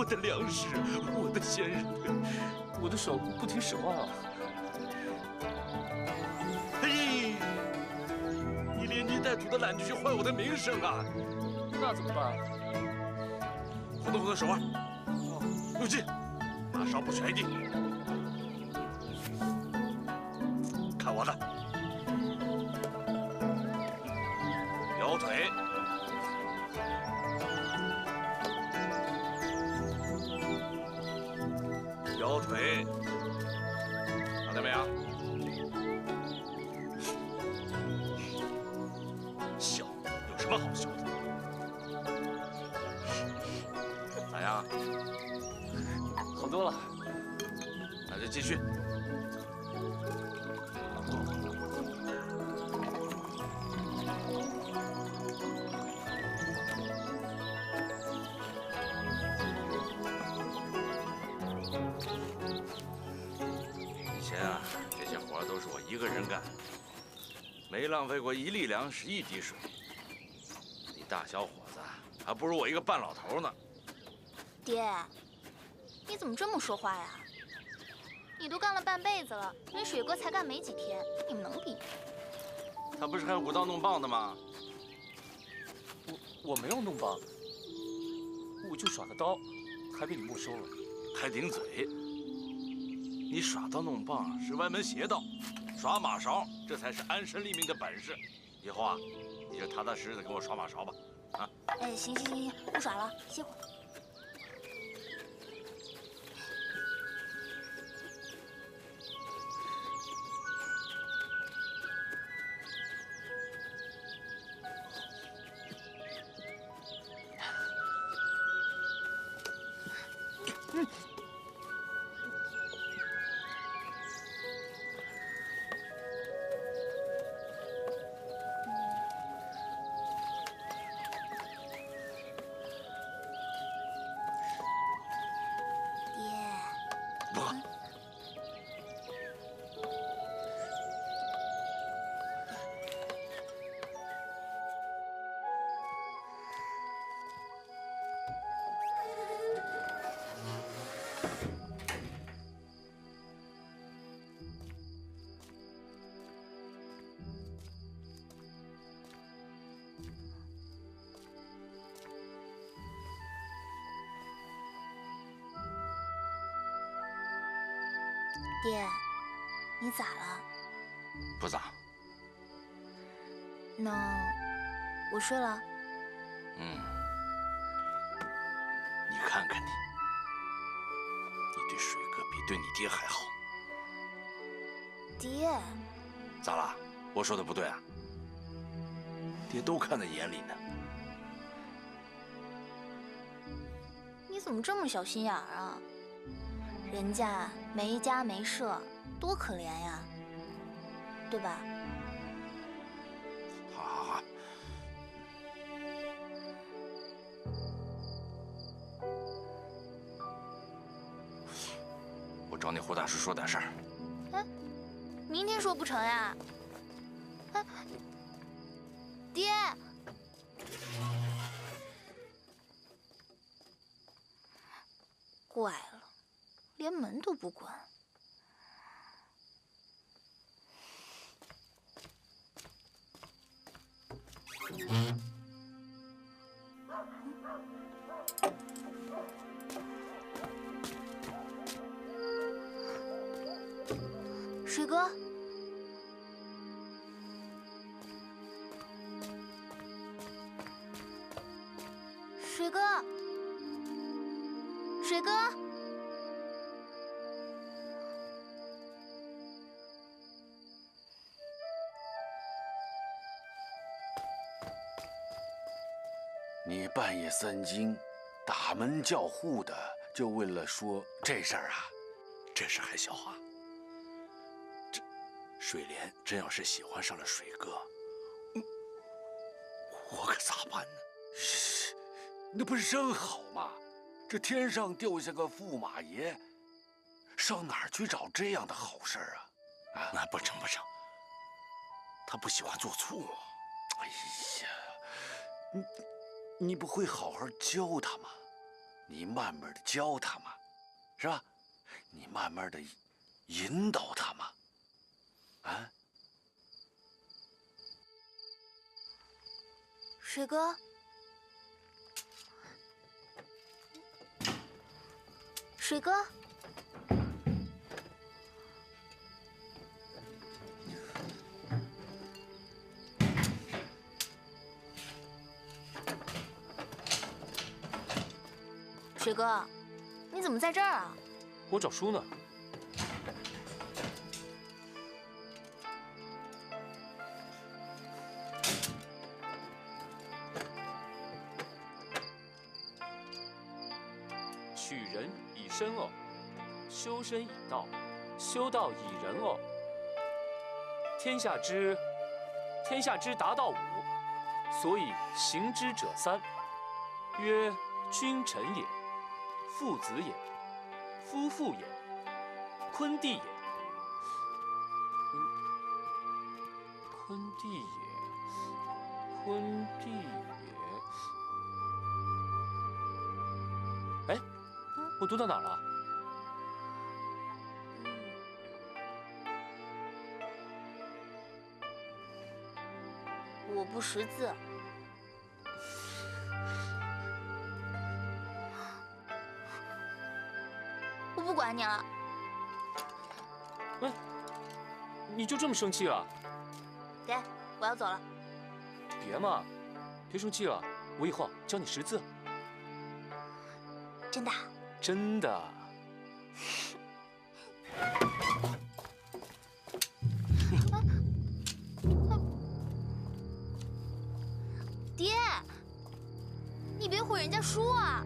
我的良师，我的先人，我的手不听使唤啊！嘿，你连泥带土的懒进去坏我的名声啊！那怎么办？活动活动手腕，用劲，马上不许挨地。看我的，摇腿。 摇腿，看到没有？笑，有什么好笑的？咋样？好多了。那就继续。都是我一个人干，没浪费过一粒粮食一滴水。你大小伙子还不如我一个半老头呢。爹，你怎么这么说话呀？你都干了半辈子了，人水哥才干没几天，你们能比？他不是还舞刀弄棒的吗？我没有弄棒，我就耍个刀，还被你没收了。还顶嘴！你耍刀弄棒是歪门邪道，耍马勺这才是安身立命的本事。以后啊，你就踏踏实实的给我耍马勺吧。啊！哎，行，不耍了，歇会儿。爹，你咋了？不咋。那我睡了。你看看你，你对水哥比对你爹还好。爹，咋了？我说的不对啊？爹都看在眼里呢。你怎么这么小心眼儿啊？人家没家没舍，多可怜呀，对吧？好。我找你胡大师说点事儿。哎，明天说不成呀？哎，爹。怪了。连门都不关。水哥，水哥，水哥。你半夜3更打门叫户的，就为了说这事儿啊？这事还小啊？这水莲真要是喜欢上了水哥，我可咋办呢？那不是正好吗？这天上掉下个驸马爷，上哪儿去找这样的好事儿啊？啊，那不成，他不喜欢做醋啊。哎呀，你不会好好教他吗？你慢慢的教他嘛，是吧？你慢慢的引导他嘛，啊？水哥，水哥，水哥，你怎么在这儿啊？我找书呢。取人以身哦，修身以道，修道以仁哦。天下之达道五，所以行之者三，曰君臣也，父子也，夫妇也，坤弟也。坤弟也，坤弟也。哎，我读到哪儿了？我不识字。我不管你了。哎，你就这么生气了？给，我要走了。别嘛，别生气了，我以后教你识字。真的？真的。爹，你别毁人家书啊！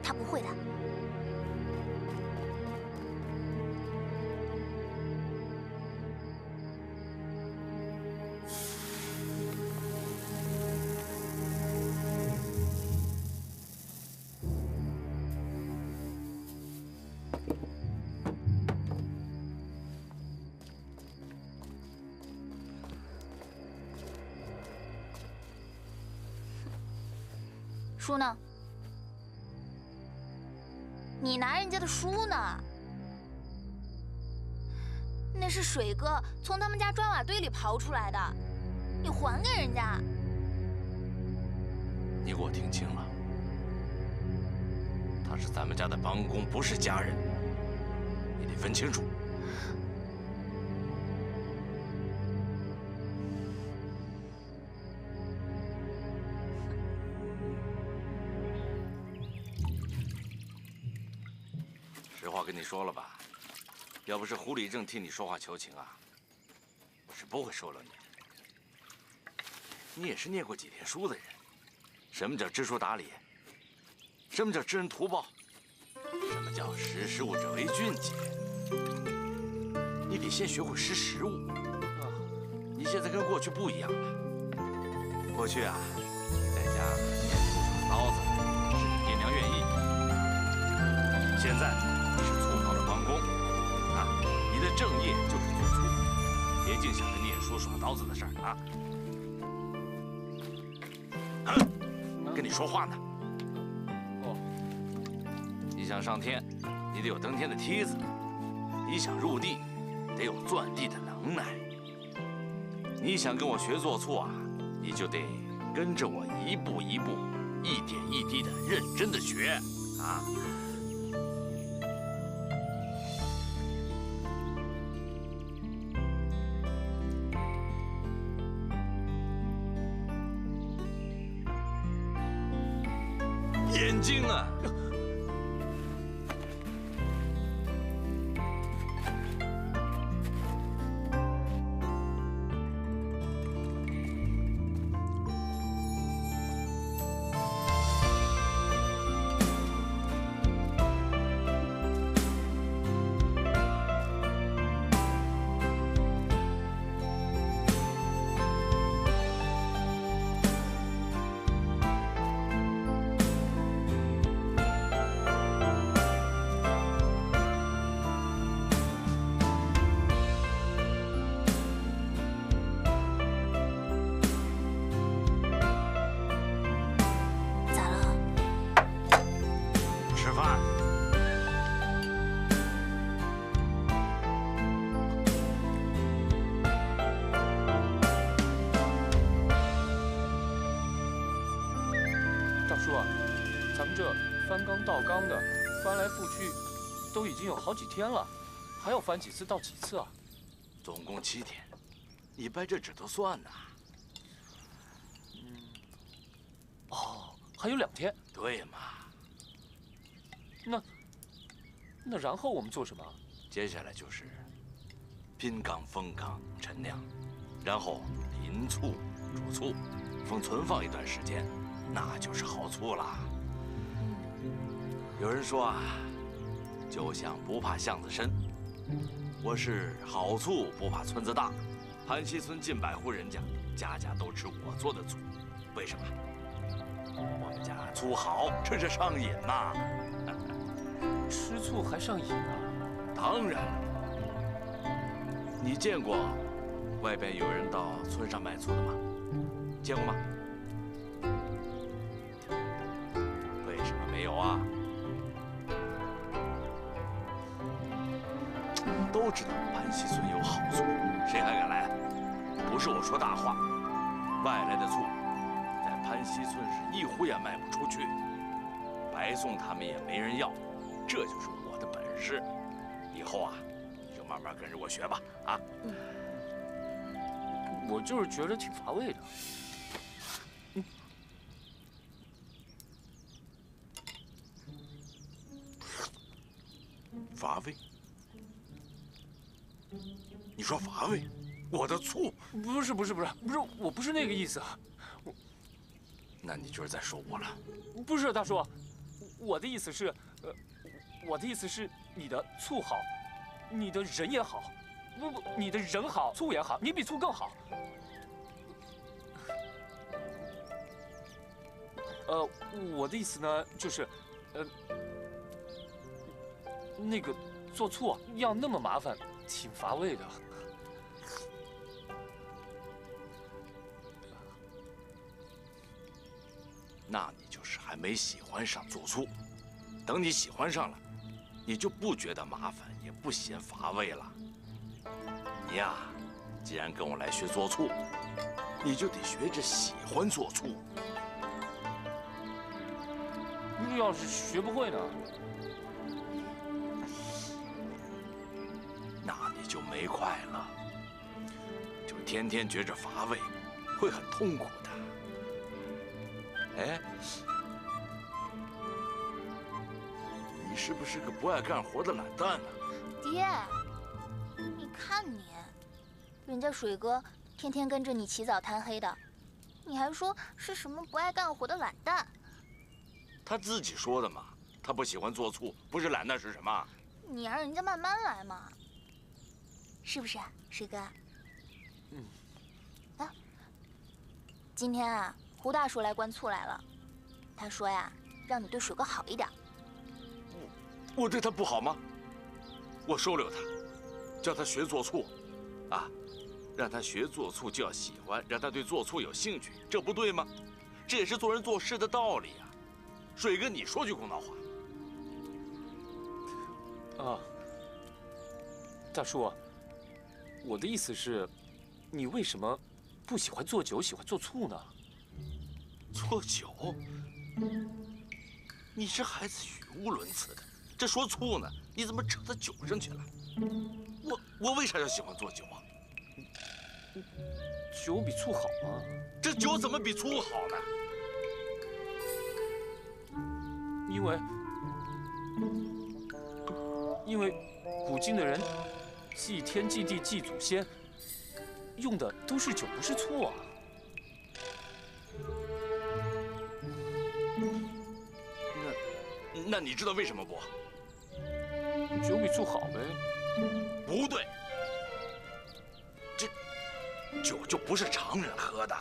他不会的。书呢？你拿人家的书呢？那是水哥从他们家砖瓦堆里刨出来的，你还给人家。你给我听清了，他是咱们家的帮工，不是家人，你得分清楚。实话跟你说了吧，要不是胡里正替你说话求情啊，我是不会收留你的。你也是念过几天书的人，什么叫知书达理？什么叫知恩图报？什么叫识时务者为俊杰？你得先学会识时务。你现在跟过去不一样了。过去啊，你在家念书耍刀子，是你爹娘愿意。现在你是粗糙的帮工，啊，你的正业就是做粗，别净想着念书耍刀子的事儿啊。跟你说话呢。哦，你想上天，你得有登天的梯子；你想入地，得有钻地的能耐。你想跟我学做醋啊，你就得跟着我一步一步、一点一滴的认真的学啊。眼睛啊！叔啊，咱们这翻缸倒缸的，翻来覆去，都已经有好几天了，还要翻几次到几次啊？总共7天，你掰着指头算呐。哦，还有2天。对嘛？那然后我们做什么？接下来就是拼缸、封缸、陈酿，然后淋醋、煮醋，封存放一段时间，那就是好醋啦。有人说啊，酒香不怕巷子深，我是好醋不怕村子大。盘溪村近100户人家，家家都吃我做的醋，为什么？我们家醋好，吃着上瘾呐。吃醋还上瘾啊？当然了，你见过外边有人到村上卖醋的吗？见过吗？为什么没有啊？都知道盘溪村有好醋，谁还敢来？不是我说大话，外来的醋在盘溪村是一壶也卖不出去，白送他们也没人要，这就是我的本事。以后啊，你就慢慢跟着我学吧，啊！我就是觉得挺乏味的。乏味？你说乏味？我的醋？不是，我不是那个意思。那你就是在说我了。不是，大叔，我的意思是，我的意思是你的醋好，你的人也好，不，你的人好，醋也好，你比醋更好。我的意思呢，就是，那个做醋要那么麻烦，挺乏味的。那你就是还没喜欢上做醋，等你喜欢上了，你就不觉得麻烦，也不嫌乏味了。你呀，既然跟我来学做醋，你就得学着喜欢做醋。要是学不会呢？那你就没快乐，就天天觉着乏味，会很痛苦的。哎，你是不是个不爱干活的懒蛋呢？爹，你看你，人家水哥天天跟着你起早贪黑的，你还说是什么不爱干活的懒蛋？他自己说的嘛，他不喜欢做醋，不是懒蛋是什么？你让人家慢慢来嘛，是不是啊，水哥？啊，今天啊，胡大叔来关醋来了，他说呀，让你对水哥好一点。我对他不好吗？我收留他，叫他学做醋，啊，让他学做醋就要喜欢，让他对做醋有兴趣，这不对吗？这也是做人做事的道理啊。水哥，你说句公道话。啊，大叔，我的意思是，你为什么不喜欢做酒，喜欢做醋呢？做酒？你这孩子语无伦次的。这说醋呢，你怎么扯到酒上去了？我为啥要喜欢做酒啊？酒比醋好吗？这酒怎么比醋好呢？因为古今的人祭天祭地祭祖先，用的都是酒，不是醋啊。那你知道为什么不？酒比醋好呗。不对，这酒就不是常人喝的，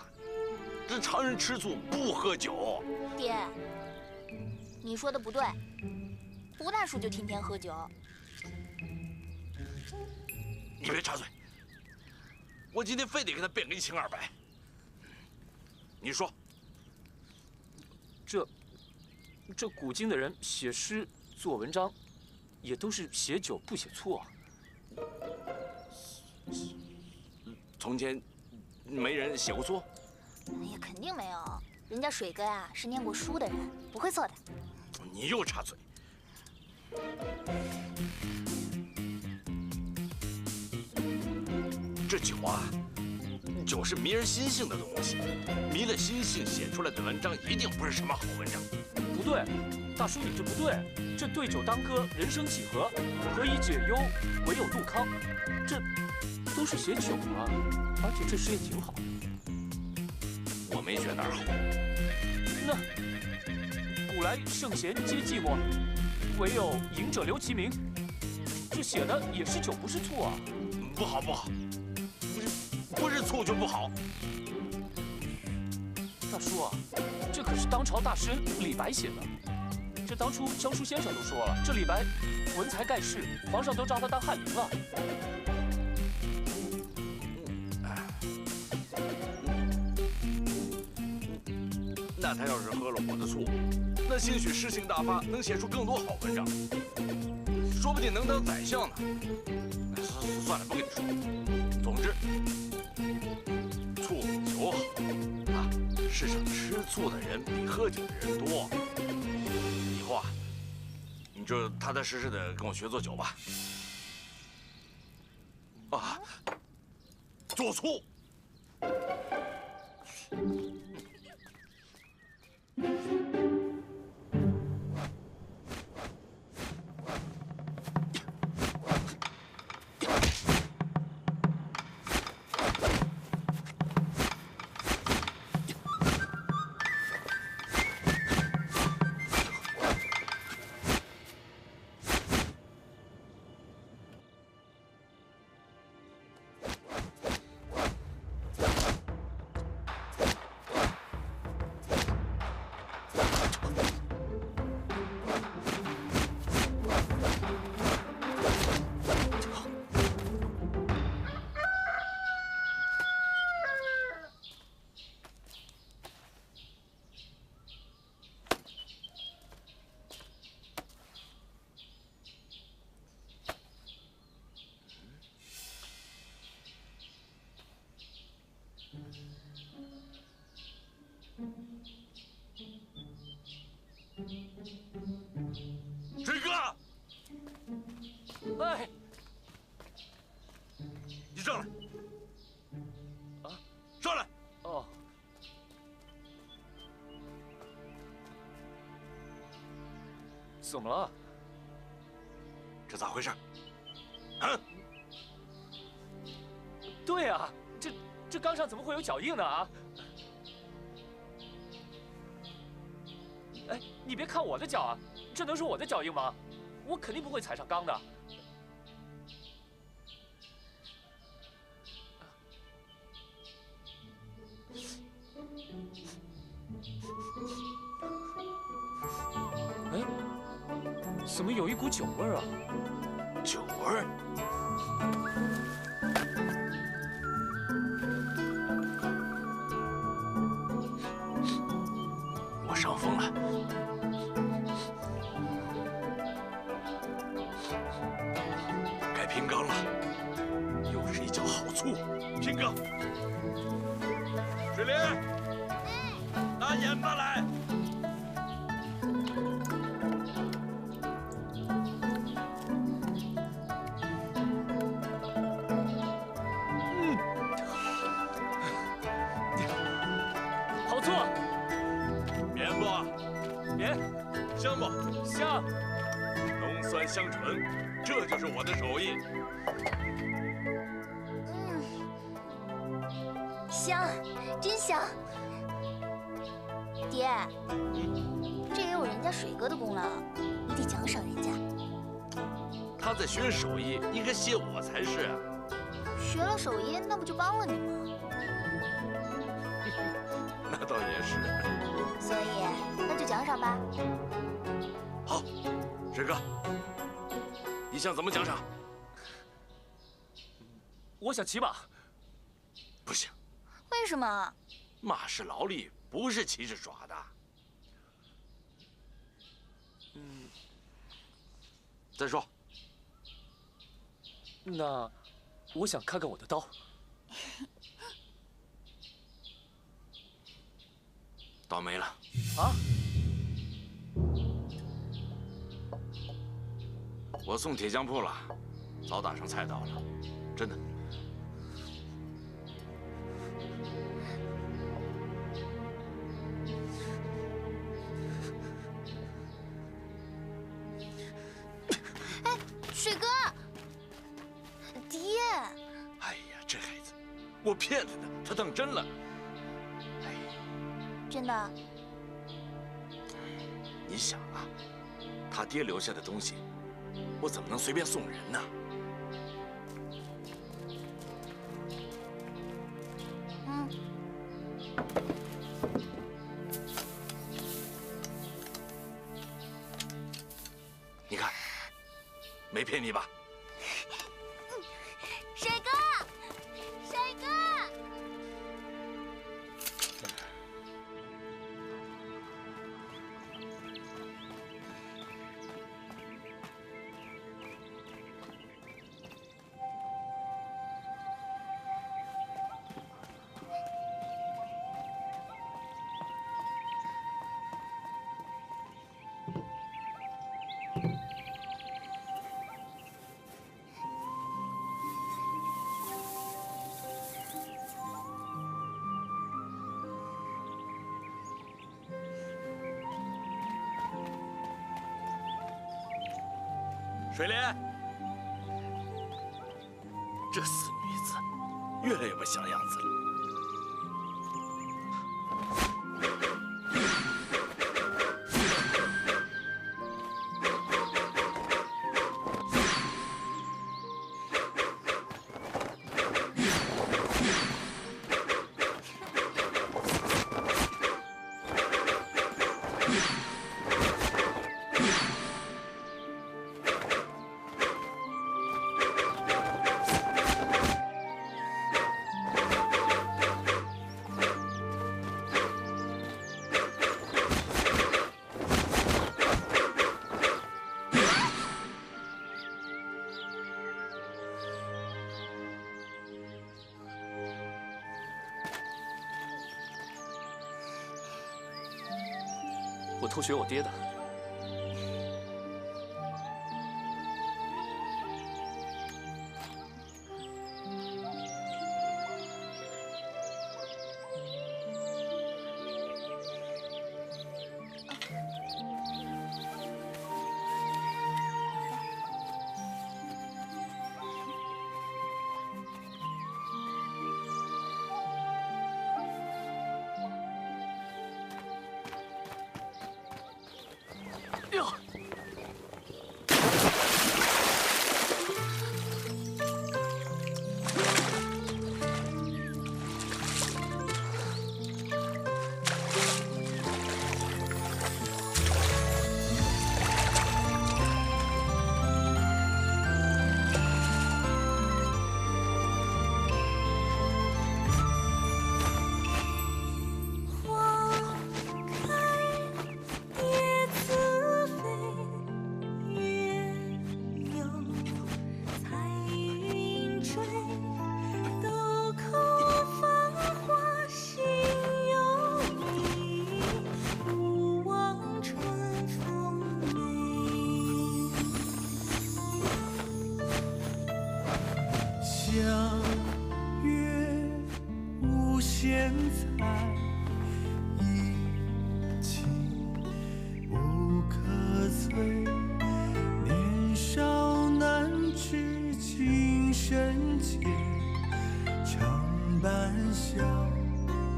这常人吃醋不喝酒。爹，你说的不对，胡大叔就天天喝酒。你别插嘴，我今天非得给他辩个1清2白。你说，这古今的人写诗做文章，也都是写酒不写醋啊。从前没人写过醋？哎呀，肯定没有，人家水哥呀是念过书的人。不会错的。你又插嘴。这酒啊，酒是迷人心性的东西，迷了心性写出来的文章一定不是什么好文章。不对，大叔你这不对，这对酒当歌，人生几何，何以解忧，唯有杜康，这都是写酒啊，而且这诗也挺好。我没觉得哪儿好。那古来圣贤皆寂寞，唯有饮者留其名，这写的也是酒，不是醋啊。不好，不是醋就不好。大叔啊，这可是当朝大诗人李白写的。这当初教书先生都说了，这李白文才盖世，皇上都招他当翰林了。那他要是喝了我的醋，那兴许诗性大发，能写出更多好文章，说不定能当宰相呢。算了，不跟你说。总之，醋酒好啊，世上吃醋的人比喝酒的人多。以后啊，你就踏踏实实的跟我学做酒吧。啊，做醋。水哥，哎，你上来！啊，上来！哦，怎么了？这咋回事？啊？对啊，这缸上怎么会有脚印呢？啊！哎，你别看我的脚啊，这能是我的脚印吗？我肯定不会踩上缸的。哎，怎么有一股酒味儿啊？酒味儿？我伤风了。该拼缸了，又是一脚好醋，拼缸。水莲，拿盐巴来。好醋，绵不？绵，香不？香，浓酸香醇，这就是我的手艺。香，真香。爹，这也有人家水哥的功劳，你得奖赏人家。他在学手艺，应该谢我才是啊。学了手艺，那不就帮了你吗？那倒也是。所以，那就奖赏吧。好，水哥，你想怎么奖赏？我想骑马。不行，为什么？马是劳力，不是骑着耍的。再说，那我想看看我的刀。刀没了。啊？我送铁匠铺了，早打上菜刀了，真的。哎，水哥，爹！哎呀，这孩子，我骗他的，他当真了。哎，真的？你想啊，他爹留下的东西，我怎么能随便送人呢？嗯。你看，没骗你吧？水哥，水哥！水莲，这死女子越来越不像样子了。我偷学我爹的。哟，相约无限彩，一情不可摧。年少难知情深浅，常伴笑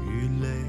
与泪。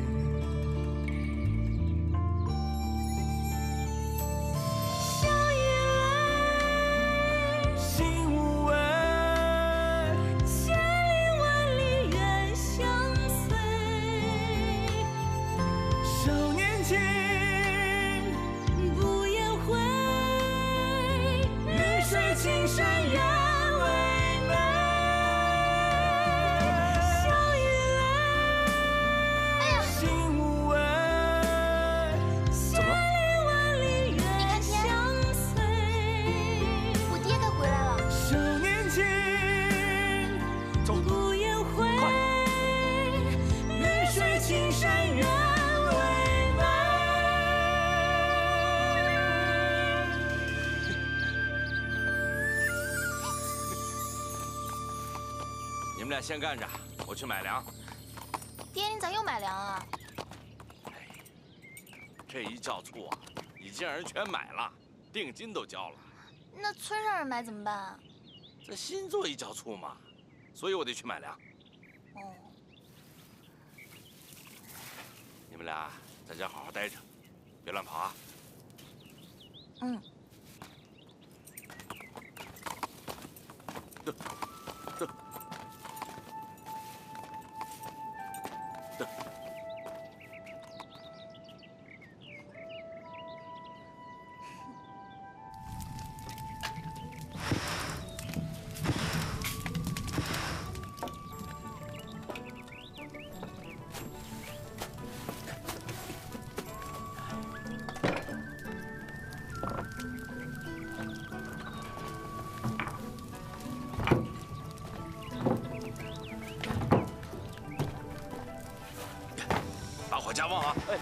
们俩先干着，我去买粮。爹，你咋又买粮啊？哎，这一窖醋啊，已经让人全买了，定金都交了。那村上人买怎么办啊？这新做一窖醋嘛，所以我得去买粮。哦，你们俩在家好好待着，别乱跑啊。嗯。把火加旺啊！哎，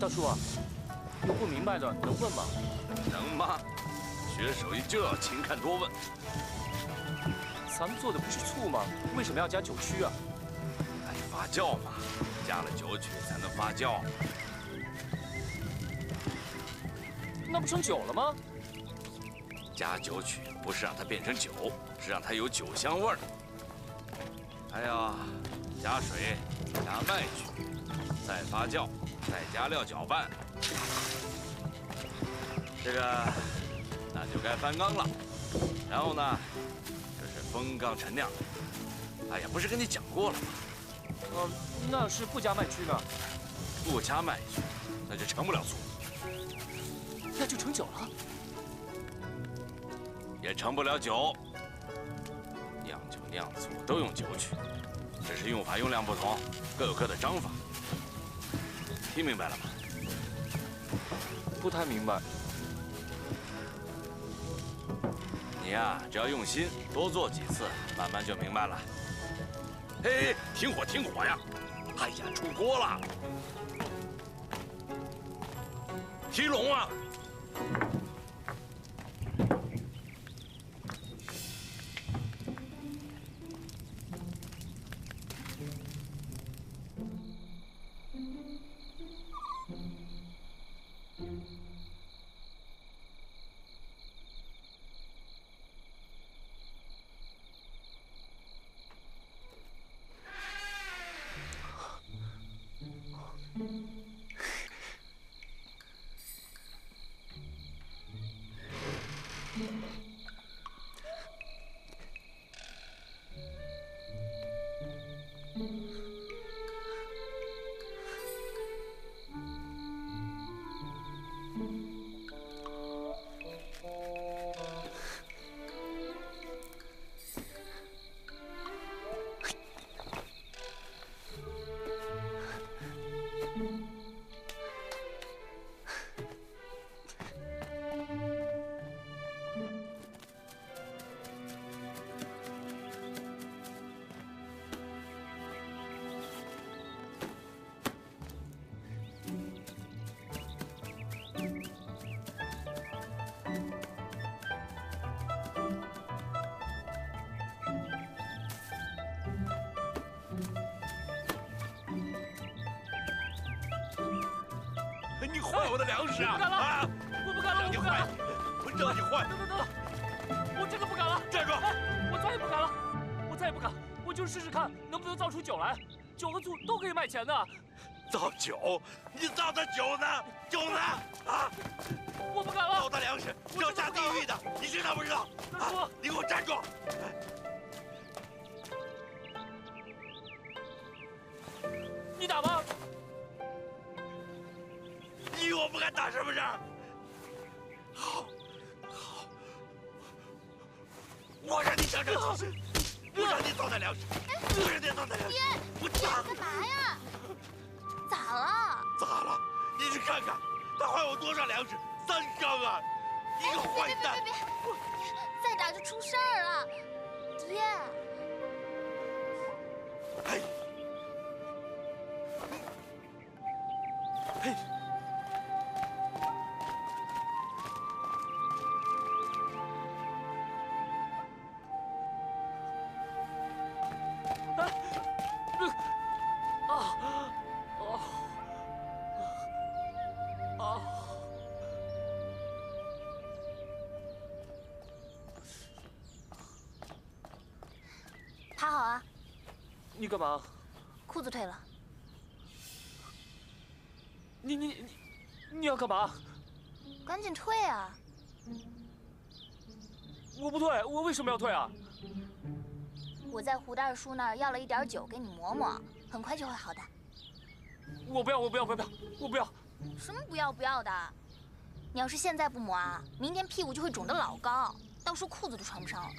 大叔啊，有不明白的能问吗？能吗？学手艺就要勤看多问。咱们做的不是醋吗？为什么要加酒曲啊？哎，发酵嘛，加了酒曲才能发酵。那不成酒了吗？加酒曲不是让它变成酒，是让它有酒香味儿。还要加水，加麦曲，再发酵，再加料搅拌。这个那就该翻缸了。然后呢，这是封缸陈酿。哎呀，不是跟你讲过了吗？那是不加麦曲呢？不加麦曲，那就成不了醋，那就成酒了。也成不了酒。酿酒酿醋都用酒曲，只是用法用量不同，各有各的章法。听明白了吗？不太明白。你呀，只要用心，多做几次，慢慢就明白了。嘿，停火停火呀！哎呀，出锅了！提笼啊！你坏我的粮食啊！不敢了啊！我不敢了，让你我不敢了！我让你坏！我真的不敢了！站住！我再也不敢了！我再也不敢！我就试试看能不能造出酒来，酒和醋都可以卖钱的。造酒？你造的酒呢？酒呢？啊！我不敢了！造的粮食是要下地狱的，你知道不知道？大叔，你给我站住！你打吧！你以为我不敢打是不是？好，好，我让你享受其事，不让你造的粮食，不让你造的粮食，我打干嘛呀？咋了？咋了？你去看看，他害我多少粮食，3缸啊！你个坏蛋！别！再打就出事儿了，爹。哎，你干嘛？裤子退了。你要干嘛？赶紧退啊！我不退，我为什么要退啊？我在胡大叔那儿要了一点酒给你抹抹，很快就会好的。我不要！什么不要的？你要是现在不抹啊，明天屁股就会肿得老高，到时候裤子都穿不上了。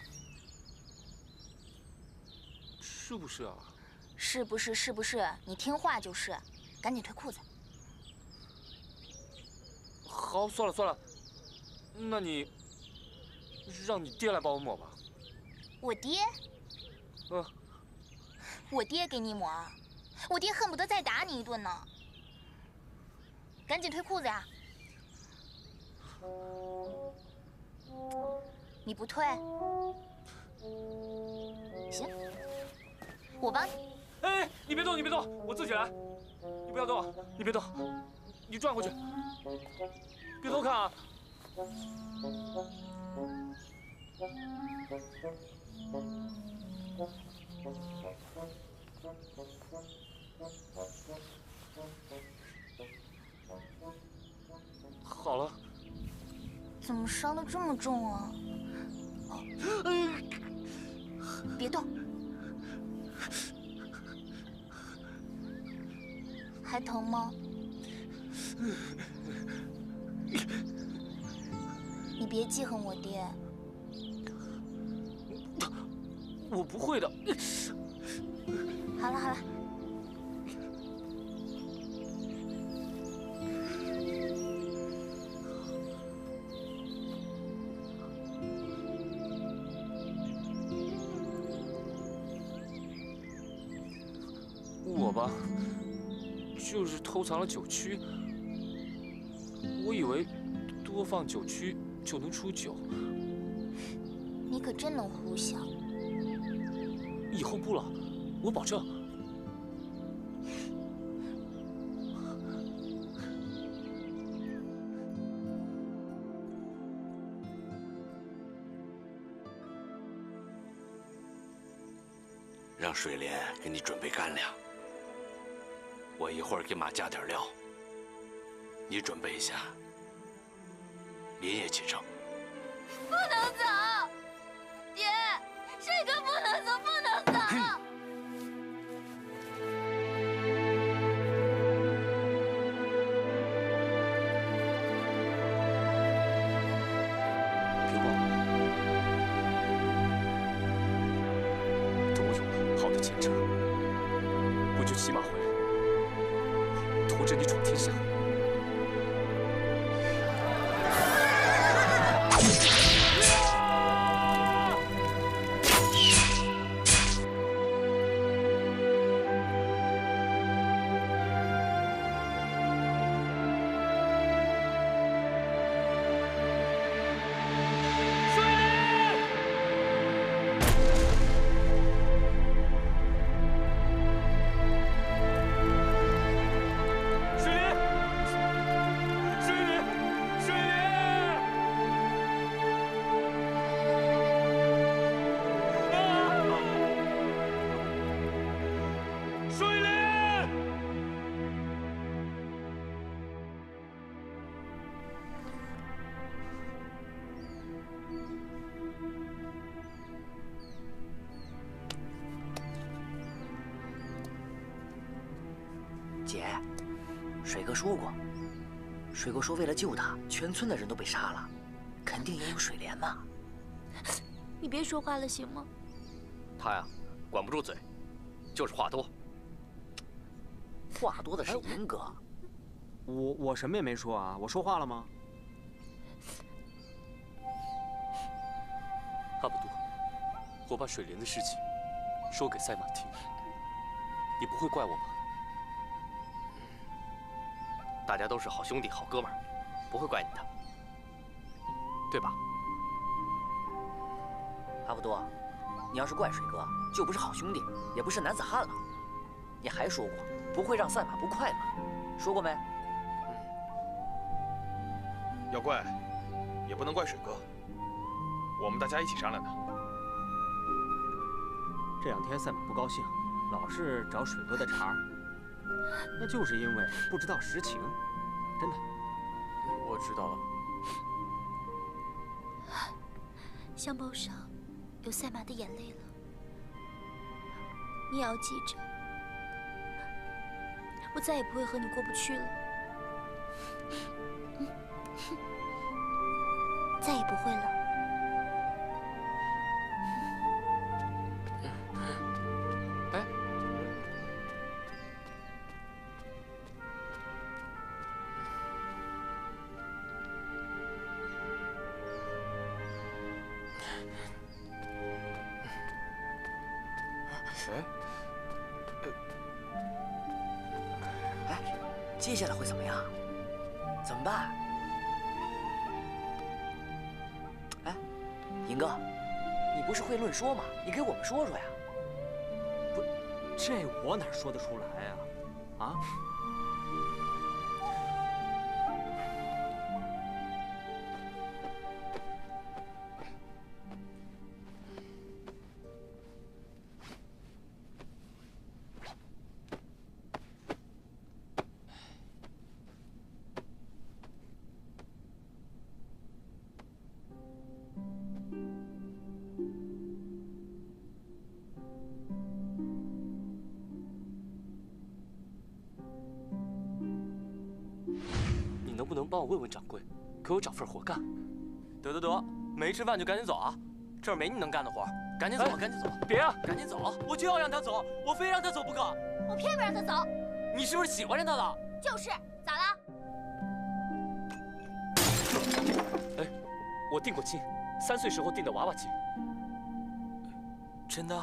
是不是啊？是不是？你听话就是，赶紧退裤子。好，算了，那你让你爹来帮我抹吧。我爹？嗯。我爹给你抹？我爹恨不得再打你一顿呢。赶紧退裤子呀！你不退？行，我帮你。哎，你别动，我自己来。你不要动，你别动，你转过去，别偷看啊！好了。怎么伤得这么重啊？别动。还疼吗？你别记恨我爹。我不会的。好了。我吧，就是偷藏了酒曲。我以为多放酒曲就能出酒。你可真能胡想。以后不了，我保证。让水莲给你准备干粮，我一会儿给马加点料，你准备一下，连夜启程。不能走，爹，水哥不能走，不能走。别忘了，等我有了好的前程，我就骑马回来，驮着你闯天下。姐，水哥说过，水哥说为了救他，全村的人都被杀了，肯定也有水莲嘛。你别说话了，行吗？他呀，管不住嘴，就是话多。话多的是银哥。我什么也没说啊，我说话了吗？阿卜杜，我把水莲的事情说给赛马听，你不会怪我吧？大家都是好兄弟、好哥们儿，不会怪你的，对吧？阿卜杜，你要是怪水哥，就不是好兄弟，也不是男子汉了。你还说过不会让赛马不快嘛？说过没？要怪，也不能怪水哥，我们大家一起商量的。这2天赛马不高兴，老是找水哥的茬儿，那就是因为不知道实情，真的。我知道了。香包上有赛马的眼泪了，你也要记着，我再也不会和你过不去了，再也不会了。哎，接下来会怎么样？怎么办？哎，银哥，你不是会论说吗？你给我们说说呀。不，这我哪说得出来呀？啊？你能不能帮我问问掌柜，给我找份活干？得，没吃饭就赶紧走啊！这儿没你能干的活，赶紧走，赶紧走！别啊，赶紧走！我就要让他走，我非让他走不可！我偏不让他走。你是不是喜欢上他了？就是，咋了？哎，我定过亲，3岁时候定的娃娃亲。真的？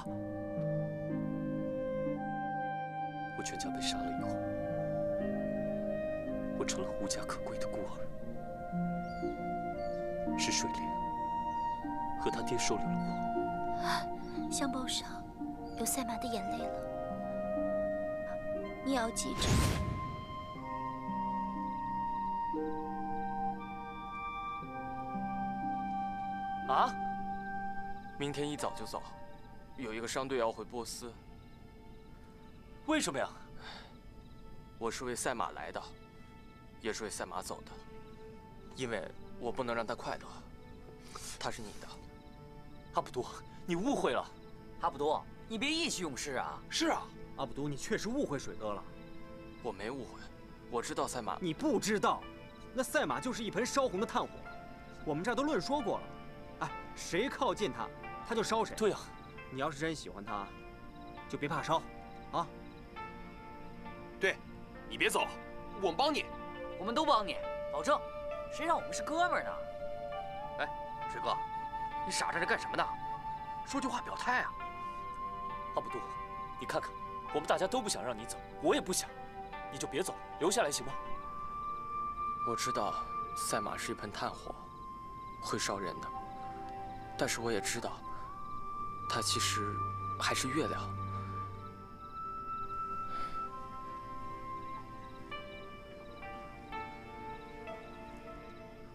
我全家被杀了以后，我成了无家可归的孤儿。是水莲和他爹收留了我。香包上有赛马的眼泪了，你也要记着。啊？明天一早就走，有一个商队要回波斯。为什么呀？我是为赛马来的，也是为赛马走的，因为我不能让他快乐。他是你的，阿卜杜，你误会了。阿卜杜，你别意气用事啊！是啊，阿卜杜，你确实误会水哥了。我没误会，我知道赛马。你不知道，那赛马就是一盆烧红的炭火，我们这儿都论说过了。哎，谁靠近他，他就烧谁。对呀，你要是真喜欢他，就别怕烧，啊。对，你别走，我们帮你。我们都帮你，保证。谁让我们是哥们儿呢？哎，水哥，你傻站着干什么呢？说句话表态啊！阿卜杜，你看看，我们大家都不想让你走，我也不想，你就别走，留下来行吗？我知道赛马是一盆炭火，会烧人的，但是我也知道，它其实还是月亮。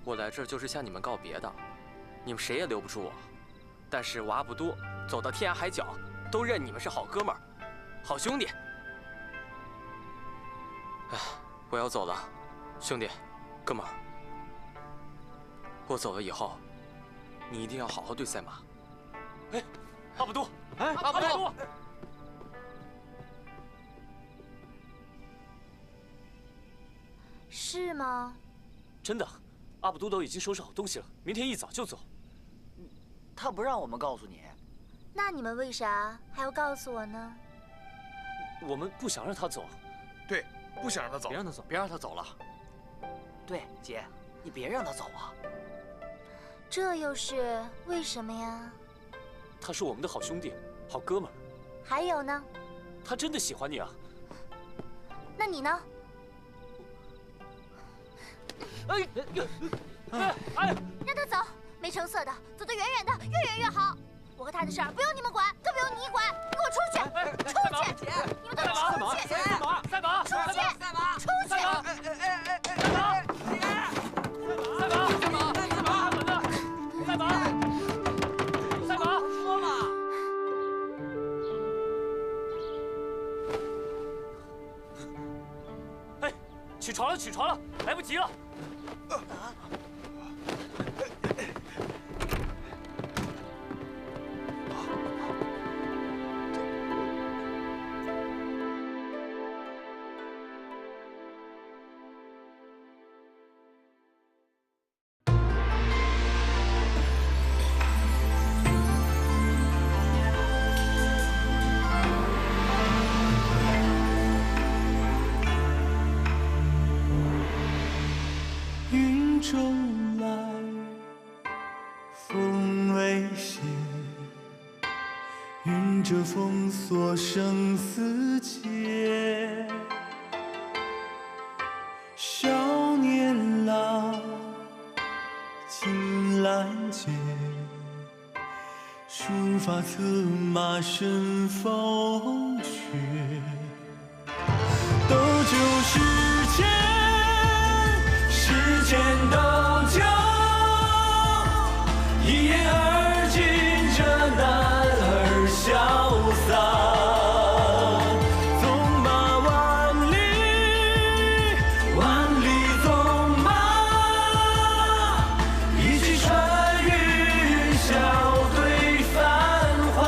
我来这儿就是向你们告别的，你们谁也留不住我。但是我阿卜杜走到天涯海角，都认你们是好哥们儿、好兄弟。哎，我要走了，兄弟，哥们儿，我走了以后，你一定要好好对赛马。哎，阿卜杜，哎，阿卜杜。是吗？真的，阿卜杜都已经收拾好东西了，明天一早就走。他不让我们告诉你，那你们为啥还要告诉我呢？我们不想让他走。对，不想让他走，别让他走，别让他走了。对，姐，你别让他走啊。这又是为什么呀？他是我们的好兄弟、好哥们儿。还有呢？他真的喜欢你啊。那你呢？哎，让他走，没成色的，走得远远的，越远越好。我和他的事儿不用你们管，更不用你管，给我出去！出去！你们都出去！赛马！赛马！出去！赛马！出去！赛马！赛马！赛马！赛马！赛马！说嘛！起床了，起床了，来不及了！云中来，风未歇，云遮风锁生死劫。少年郎，青兰诀，书法策马甚风雪。斗酒十千，世间斗酒，一言而尽，这男儿潇洒。纵马万里，万里纵马，一骑穿云霄对繁华。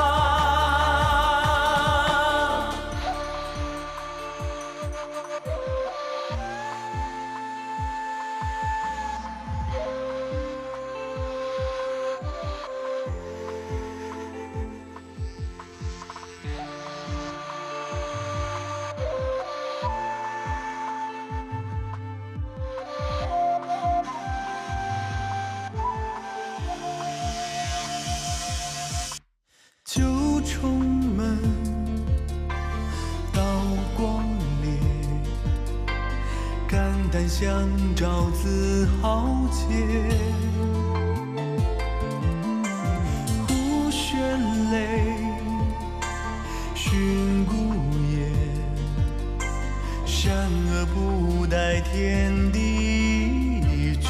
九重门，刀光烈，肝胆相照自豪杰。胡旋雷，寻孤雁，善恶不待天地决。